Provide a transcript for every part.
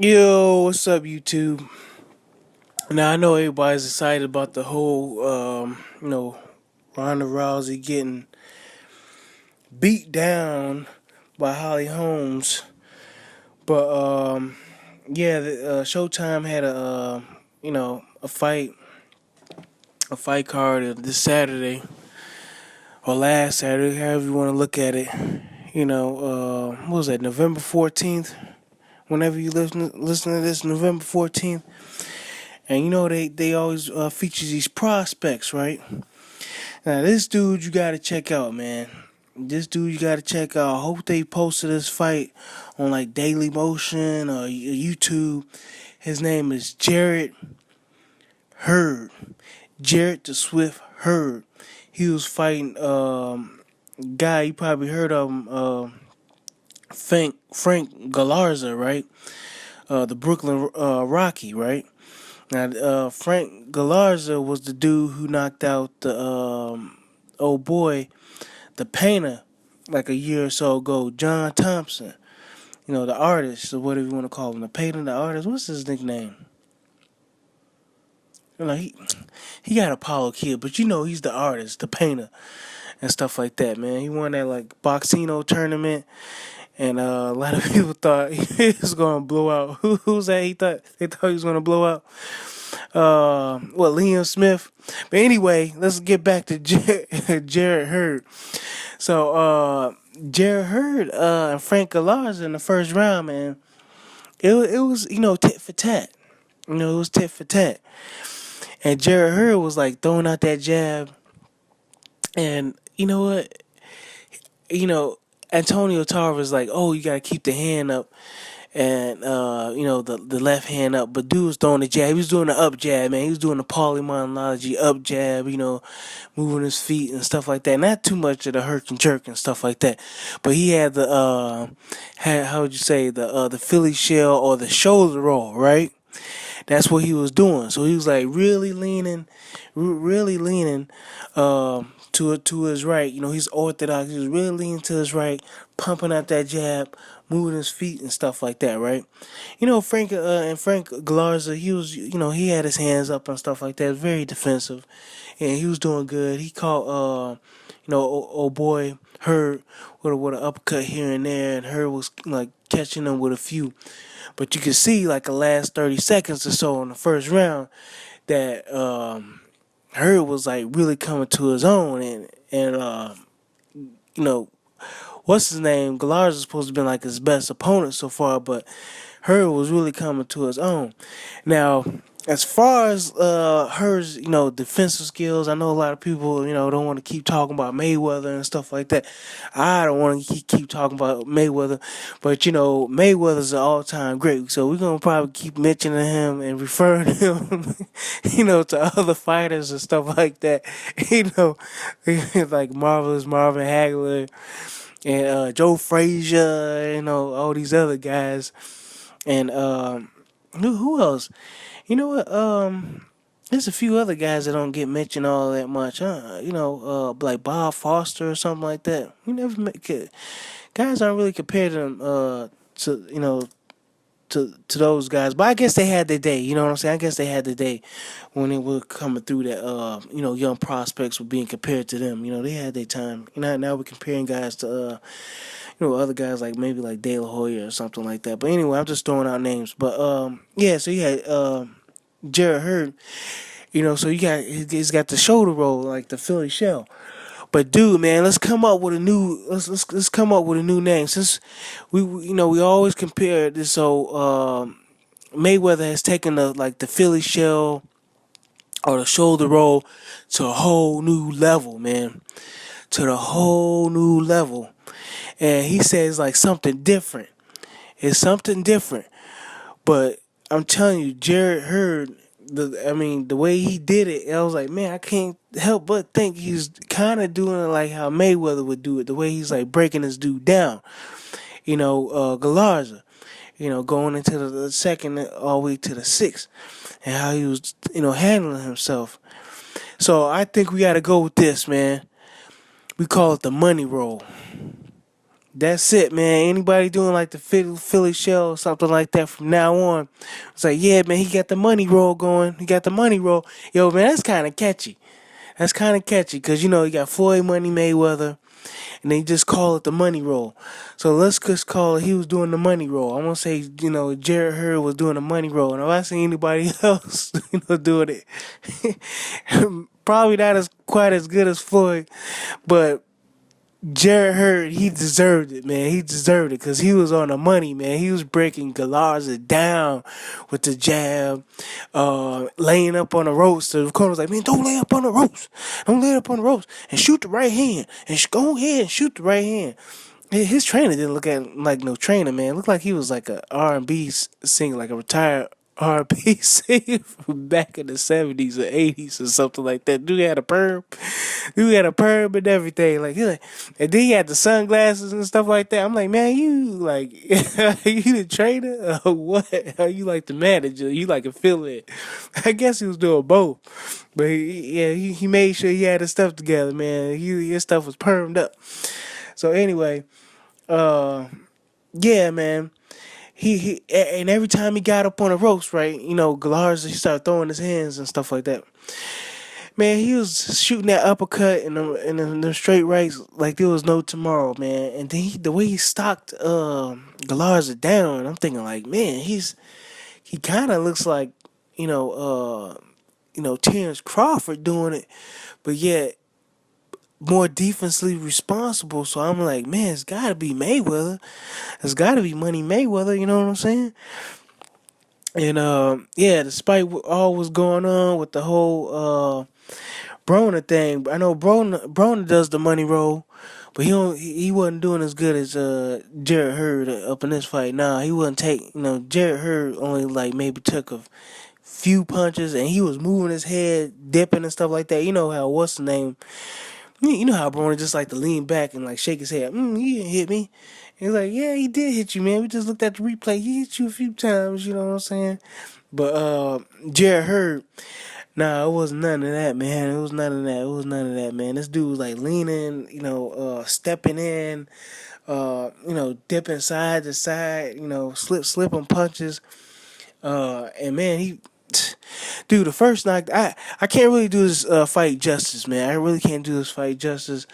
Yo, what's up, YouTube? Now I know everybody's excited about the whole, Ronda Rousey getting beat down by Holly Holmes, but Showtime had a fight card this Saturday or last Saturday, however you want to look at it. What was that? November 14th. Whenever you listen to this, November 14th. And they always feature these prospects, right? Now this dude you gotta check out, man. This dude you gotta check out. I hope they posted this fight on like Daily Motion or YouTube. His name is Jarrett Hurd. Jarrett the Swift Hurd. He was fighting guy you probably heard of him, Frank Galarza, right? The Brooklyn Rocky, right? Now, Frank Galarza was the dude who knocked out the old boy, the painter, like a year or so ago, John Thompson. The artist, or whatever you want to call him, the painter, the artist. What's his nickname? He got Apollo Kid, but he's the artist, the painter, and stuff like that, man. He won that like Boxino tournament, and a lot of people thought he was gonna blow out. Who's that? They thought he was gonna blow out. Liam Smith. But anyway, let's get back to Jarrett Hurd. So Jarrett Hurd and Frank Galarza in the first round, man. It was tit for tat. It was tit for tat. And Jarrett Hurd was like throwing out that jab, and you know what? Antonio Tarver was like, oh, you gotta keep the hand up, and the left hand up. But dude was throwing the jab. He was doing the up jab, man. He was doing the polymonology up jab. Moving his feet and stuff like that. Not too much of the herk and jerk and stuff like that. But he had the how would you say the Philly shell or the shoulder roll, right? That's what he was doing. So he was like really leaning to his right. He's orthodox. He was really leaning to his right, pumping out that jab, moving his feet and stuff like that, right? Frank Galarza, he was, he had his hands up and stuff like that. It was very defensive, and he was doing good. He caught, old boy Hurd with an uppercut here and there, and Hurd was like catching him with a few. But you could see like the last 30 seconds or so in the first round that Hurd was like really coming to his own, and what's his name? Galarza is supposed to be like his best opponent so far, but Hurd was really coming to his own. Now, as far as Hurd's, defensive skills, I know a lot of people, don't want to keep talking about Mayweather and stuff like that. I don't want to keep talking about Mayweather, but Mayweather's an all-time great, so we're gonna probably keep mentioning him and referring him, to other fighters and stuff like that. Like Marvelous Marvin Hagler and Joe Frazier, all these other guys, and who else? You know what? There's a few other guys that don't get mentioned all that much, huh? Like Bob Foster or something like that. We never make it. Guys aren't really compared to them, to those guys. But I guess they had their day. You know what I'm saying? I guess they had their day when they were coming through that. Young prospects were being compared to them. They had their time. Now we're comparing guys to other guys like maybe like De La Hoya or something like that. But anyway, I'm just throwing out names. But so you had Jarrett Hurd, so he's got the shoulder roll like the Philly shell. But dude, man, let's come up with a new let's come up with a new name, since we always compare this. So Mayweather has taken the Philly shell or the shoulder roll to a whole new level, man, to the whole new level. And he says like something different. It's something different. But I'm telling you, Jarrett Hurd, the way he did it, I was like, man, I can't help but think he's kind of doing it like how Mayweather would do it. The way he's like breaking this dude down. Galarza, going into the second all the way to the sixth, and how he was, handling himself. So I think we got to go with this, man. We call it the money roll. That's it, man. Anybody doing like the Philly show or something like that from now on, it's like, yeah, man, he got the money roll going. He got the money roll. Yo, man, that's kind of catchy. That's kind of catchy because, you got Floyd Money Mayweather, and they just call it the money roll. So let's just call it he was doing the money roll. I'm going to say, Jarrett Hurd was doing the money roll. And if I see anybody else, doing it, probably not as quite as good as Floyd, but Jarrett Hurd, he deserved it, man. He deserved it because he was on the money, man. He was breaking Galarza down with the jab, laying up on the ropes. So the corner was like, man, don't lay up on the ropes. Don't lay up on the ropes. And shoot the right hand. And go ahead and shoot the right hand. His trainer didn't look at him like no trainer, man. It looked like he was like a R&B singer, like a retired R&B singer from back in the 70s or 80s or something like that. Dude had a perm. Dude had a perm and everything. And then he had the sunglasses and stuff like that. I'm like, man, you like, you the trainer or what? Are you like the manager? You like affiliate? I guess he was doing both. But he made sure he had his stuff together, man. His stuff was permed up. So anyway, yeah, man. He and every time he got up on the ropes, right? Galarza, he started throwing his hands and stuff like that. Man, he was shooting that uppercut and the straight rights like there was no tomorrow, man. And then the way he stocked Galarza down, I'm thinking like, man, he kind of looks like Terrence Crawford doing it, but yet more defensively responsible. So I'm like, man, it's got to be Mayweather. It's got to be Money Mayweather. You know what I'm saying? And yeah, despite all what's going on with the whole Broner thing, I know Broner does the money roll, but he wasn't doing as good as Jarrett Hurd up in this fight. Nah, he wouldn't take. Jarrett Hurd only like maybe took a few punches, and he was moving his head, dipping and stuff like that. You know how what's the name? You know how Broner just like to lean back and like shake his head. He didn't hit me. And he's like, yeah, he did hit you, man. We just looked at the replay. He hit you a few times. You know what I'm saying? But Jarrett Hurd, nah, it was none of that, man. It was none of that. It was none of that, man. This dude was like leaning, stepping in, dipping side to side, slipping punches. And man, dude, the first knock, I can't really do this fight justice, man. I really can't do this fight justice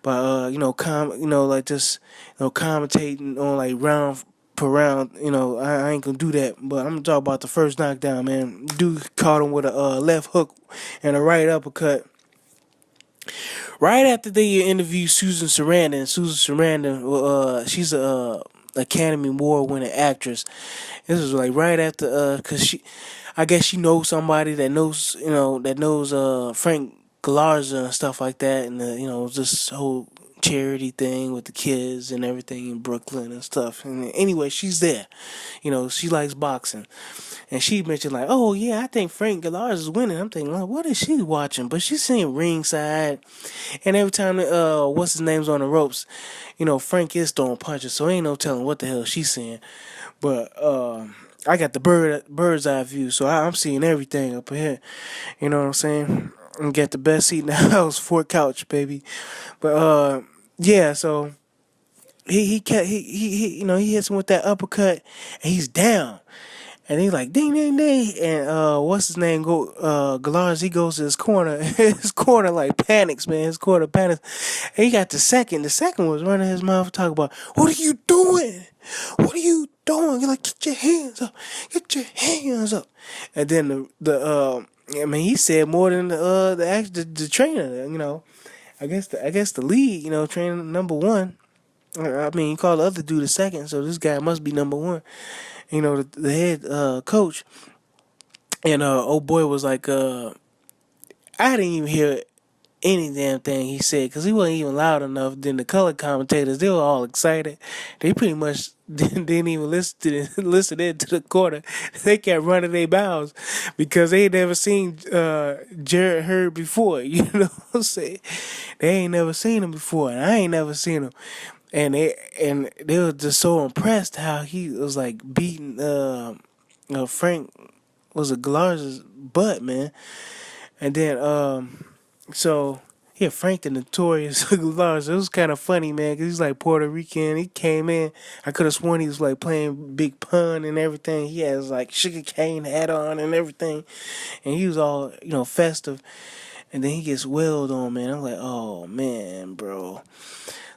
by like just commentating on like round per round. I ain't gonna do that. But I'm gonna talk about the first knockdown, man. Dude caught him with a left hook and a right uppercut. Right after they interviewed Susan Sarandon, she's a Academy Award winning actress. This was like right after, cause I guess she knows somebody that knows, Frank Galarza and stuff like that, and this whole charity thing with the kids and everything in Brooklyn and stuff. And anyway, she's there. She likes boxing. And she mentioned like, oh yeah, I think Frank Galarza is winning. I'm thinking, like, what is she watching? But she's seeing ringside, and every time what's his name's on the ropes, Frank is throwing punches, so ain't no telling what the hell she's seeing. But I got the bird's eye view, so I'm seeing everything up here. You know what I'm saying? And get the best seat in the house, Fort Couch, baby. But yeah, so he hits him with that uppercut, and he's down. And he's like, ding, ding, ding. And what's his name? Galarza, he goes to his corner. His corner like panics, man. His corner panics. And he got the second. The second was running his mouth talking about, what are you doing? What are you doing? You're like, get your hands up. Get your hands up. And then he said more than the trainer, I guess the lead, trainer number one. I mean, he called the other dude a second, so this guy must be number one. The head coach. And old boy was like, I didn't even hear any damn thing he said because he wasn't even loud enough. Then the color commentators, they were all excited. They pretty much didn't even listen into the quarter. They kept running their mouths because they ain't never seen Jarrett Hurd before. You know what I'm saying? They ain't never seen him before, and I ain't never seen him. And they were just so impressed how he was like beating Frank was a Galarza's butt, man. And then so Yeah, Frank the Notorious Galarza. It was kind of funny, man, because he's like Puerto Rican. He came in. I could have sworn he was like playing Big Pun and everything. He has like sugar cane hat on and everything, and he was all festive. And then he gets wailed on, man. I'm like, oh man, bro.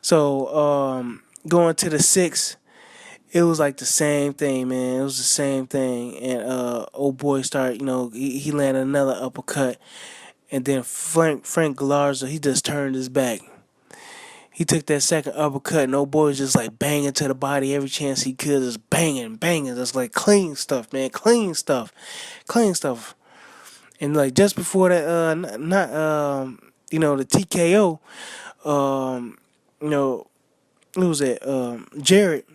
So going to the six, it was like the same thing, man. It was the same thing, and old boy started, he landed another uppercut, and then Frank Galarza, he just turned his back. He took that second uppercut, and old boy was just like banging to the body every chance he could, just banging, banging, just like clean stuff, man, clean stuff, clean stuff. And like just before that, not the TKO, um, you know, it was it Jarrett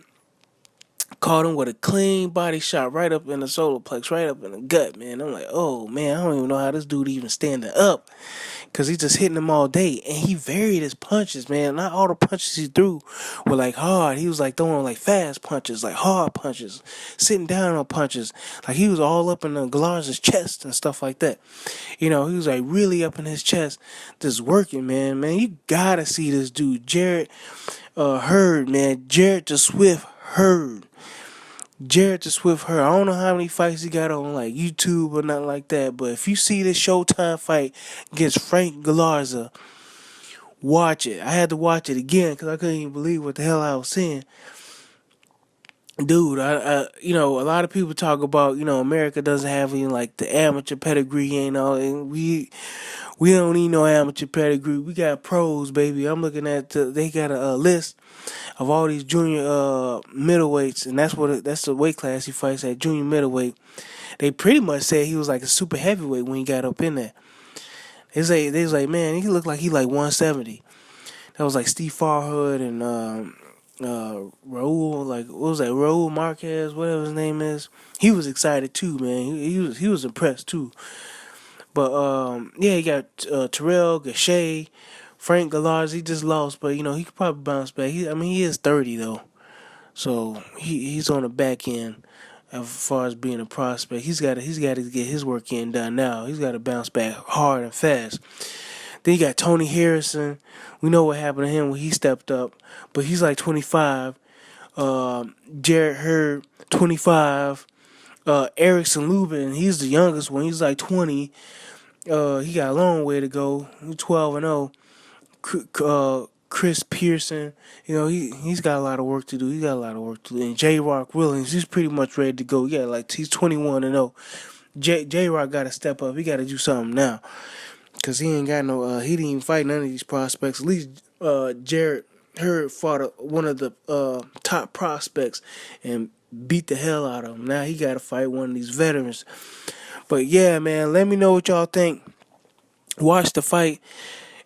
caught him with a clean body shot right up in the solar plex, right up in the gut, man. I'm like, oh man, I don't even know how this dude even standing up, cause he just hitting him all day, and he varied his punches, man. Not all the punches he threw were like hard. He was like throwing like fast punches, like hard punches, sitting down on punches. Like he was all up in the Galarza's chest and stuff like that. He was like really up in his chest, just working, man. Man, you gotta see this dude, Jarrett Hurd, man. Jarrett the Swift Hurd. Jarrett the Swift Hurd. I don't know how many fights he got on like YouTube or nothing like that, but if you see this Showtime fight against Frank Galarza, watch it. I had to watch it again because I couldn't even believe what the hell I was seeing. Dude, a lot of people talk about, America doesn't have any like the amateur pedigree, and we don't need no amateur pedigree. We got pros, baby. I'm looking at they got a list of all these junior middleweights, and that's the weight class he fights at, junior middleweight. They pretty much said he was like a super heavyweight when he got up in there. They was like, man, he looked like he like 170. That was like Steve Farhood and Raul, like what was that, Raul Marquez, whatever his name is. He was excited too, man. He was impressed too. But yeah, he got Terrell Gachet, Frank Galarza. He just lost, but he could probably bounce back. He is 30 though, so he's on the back end as far as being a prospect. He's got to get his work in done now. He's got to bounce back hard and fast. Then you got Tony Harrison. We know what happened to him when he stepped up, but he's like 25. Jarrett Hurd, 25. Erickson Lubin, he's the youngest one. He's like 20. He got a long way to go. He's 12-0. Chris Pearson, he's got a lot of work to do. And J. Rock Williams, he's pretty much ready to go. Yeah, like he's 21-0. J. Rock got to step up. He got to do something now, cause he ain't got no. He didn't even fight none of these prospects. At least Jarrett Hurd fought one of the top prospects and beat the hell out of him. Now he got to fight one of these veterans. But yeah, man, let me know what y'all think. Watch the fight.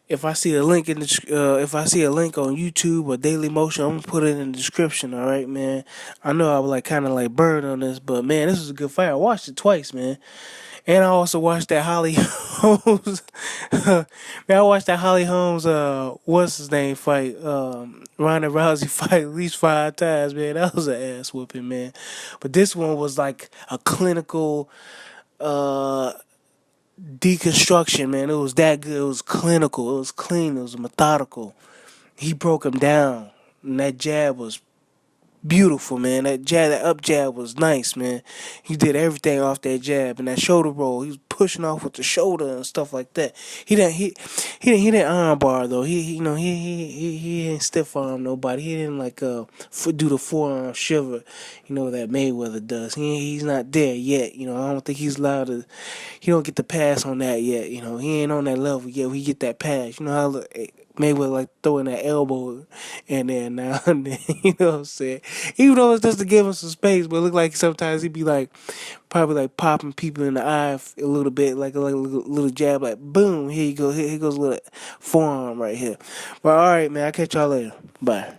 If I see a link if I see a link on YouTube or Daily Motion, I'm gonna put it in the description. All right, man. I know I was like kind of like burned on this, but man, this was a good fight. I watched it twice, man. And I also watched that Holly Holmes. Man, I watched that Holly Holmes. What's his name fight? Ronda Rousey fight at least 5 times, man. That was an ass whooping, man. But this one was like a clinical deconstruction, man. It was that good. It was clinical. It was clean. It was methodical. He broke him down, and that jab was beautiful, man. That up jab was nice, man. He did everything off that jab and that shoulder roll. He was pushing off with the shoulder and stuff like that. He didn't arm bar though. He didn't stiff arm nobody. He didn't like do the forearm shiver, that Mayweather does. He's not there yet. I don't think he's allowed to. He don't get the pass on that yet. He ain't on that level yet. We get that pass. How Mayweather like throwing that elbow in there now and then, you know what I'm saying? Even though it's just to give him some space, but it look like sometimes he'd be like, probably like popping people in the eye a little bit, like a little jab, like boom, here you go, here goes a little forearm right here. But all right, man, I'll catch y'all later. Bye.